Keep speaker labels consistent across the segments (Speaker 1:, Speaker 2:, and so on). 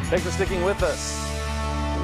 Speaker 1: Thanks for sticking with us.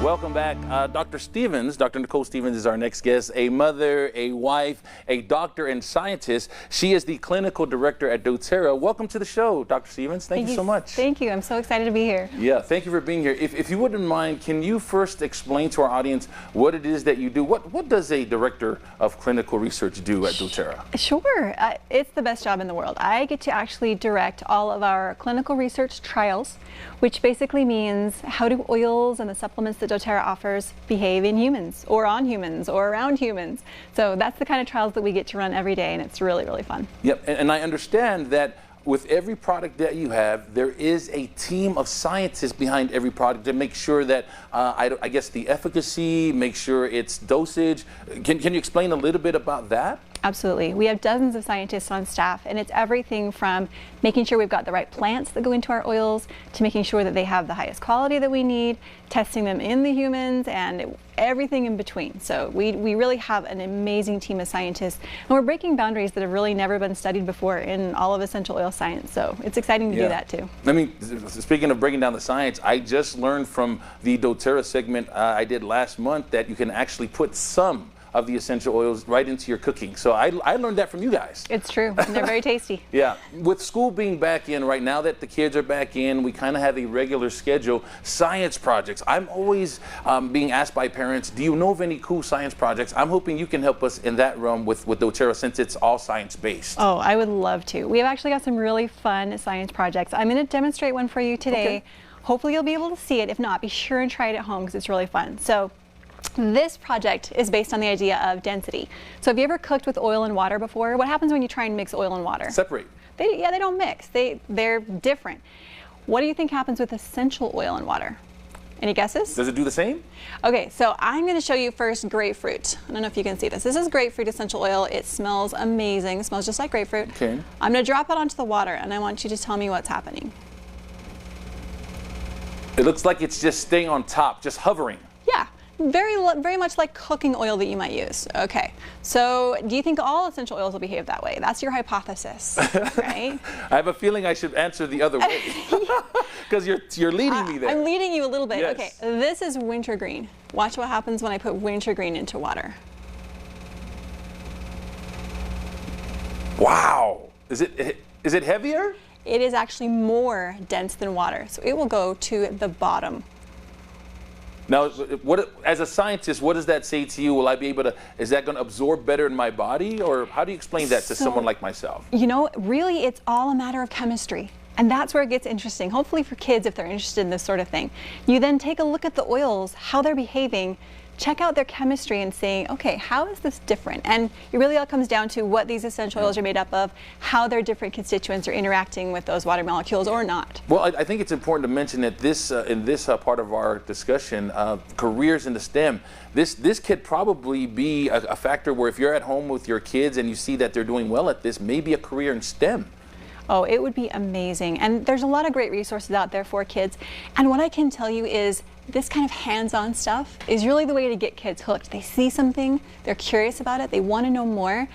Speaker 1: Welcome back. Dr. Stevens, Dr. Nicole Stevens is our next guest, a mother, a wife, a doctor and scientist. She is the clinical director at doTERRA. Welcome to the show, Dr. Stevens. Thank you so much.
Speaker 2: Thank you. I'm so excited to be here.
Speaker 1: Yeah, thank you for being here. If you wouldn't mind, can you first explain to our audience what it is that you do? What does a director of clinical research do at doTERRA?
Speaker 2: Sure. It's the best job in the world. I get to actually direct all of our clinical research trials, which basically means how do oils and the supplements that doTERRA offers behave in humans or on humans or around humans. So that's the kind of trials that we get to run every day, and it's really, really fun.
Speaker 1: Yep, and I understand that with every product that you have, there is a team of scientists behind every product to make sure that, I guess, the efficacy, make sure its dosage. Can you explain a little bit about that?
Speaker 2: Absolutely. We have dozens of scientists on staff, and it's everything from making sure we've got the right plants that go into our oils to making sure that they have the highest quality that we need, testing them in the humans, and everything in between. So we really have an amazing team of scientists, and we're breaking boundaries that have really never been studied before in all of essential oil science. So it's exciting to do that too.
Speaker 1: I mean, speaking of breaking down the science, I just learned from the doTERRA segment I did last month that you can actually put some of the essential oils right into your cooking. So I learned that from you guys.
Speaker 2: It's true, and they're very tasty.
Speaker 1: Yeah, with school being back in right now that the kids are back in, we kind of have a regular schedule. Science projects. I'm always being asked by parents, do you know of any cool science projects? I'm hoping you can help us in that realm with doTERRA since it's all science-based.
Speaker 2: Oh, I would love to. We have actually got some really fun science projects. I'm going to demonstrate one for you today.
Speaker 1: Okay.
Speaker 2: Hopefully you'll be able to see it. If not, be sure and try it at home because it's really fun. So this project is based on the idea of density. So have you ever cooked with oil and water before? What happens when you try and mix oil and water?
Speaker 1: Separate.
Speaker 2: They don't mix. They're different. What do you think happens with essential oil and water? Any guesses?
Speaker 1: Does it do the same?
Speaker 2: Okay, so I'm going to show you first grapefruit. I don't know if you can see this. This is grapefruit essential oil. It smells amazing. It smells just like grapefruit.
Speaker 1: Okay.
Speaker 2: I'm going to drop it onto the water, and I want you to tell me what's happening.
Speaker 1: It looks like it's just staying on top, just hovering.
Speaker 2: Yeah. Very much like cooking oil that you might use. Okay, so do you think all essential oils will behave that way? That's your hypothesis, right?
Speaker 1: I have a feeling I should answer the other way because you're leading me there.
Speaker 2: I'm leading you a little bit.
Speaker 1: Yes.
Speaker 2: Okay, this is wintergreen. Watch what happens when I put wintergreen into water.
Speaker 1: Wow, is it heavier?
Speaker 2: It is actually more dense than water, so it will go to the bottom.
Speaker 1: Now, as a scientist, what does that say to you? Will I be able to, is that going to absorb better in my body? Or how do you explain that to someone like myself?
Speaker 2: You know, really, it's all a matter of chemistry. And that's where it gets interesting, hopefully for kids if they're interested in this sort of thing. You then take a look at the oils, how they're behaving, check out their chemistry and say, okay, how is this different? And it really all comes down to what these essential oils are made up of, how their different constituents are interacting with those water molecules or not.
Speaker 1: Well, I think it's important to mention that this, in this part of our discussion, careers in the STEM, this could probably be a factor where if you're at home with your kids and you see that they're doing well at this, maybe a career in STEM.
Speaker 2: Oh, it would be amazing. And there's a lot of great resources out there for kids. And what I can tell you is this kind of hands-on stuff is really the way to get kids hooked. They see something, they're curious about it, they want to know more.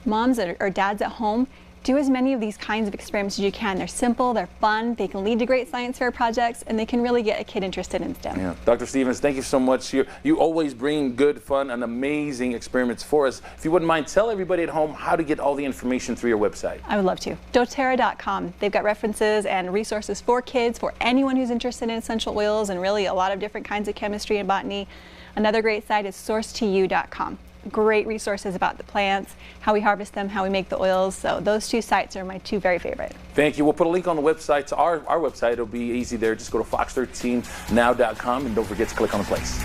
Speaker 2: Moms or dads at home, do as many of these kinds of experiments as you can. They're simple, they're fun, they can lead to great science fair projects, and they can really get a kid interested in STEM.
Speaker 1: Yeah. Dr. Stevens, thank you so much. You always bring good, fun, and amazing experiments for us. If you wouldn't mind, tell everybody at home how to get all the information through your website.
Speaker 2: I would love to. doTERRA.com. They've got references and resources for kids, for anyone who's interested in essential oils, and really a lot of different kinds of chemistry and botany. Another great site is source2u.com. Great resources about the plants, how we harvest them, how we make the oils. So those two sites are my two very favorite.
Speaker 1: Thank you. We'll put a link on the website to our website. It'll be easy there. Just go to fox13now.com and don't forget to click on the place.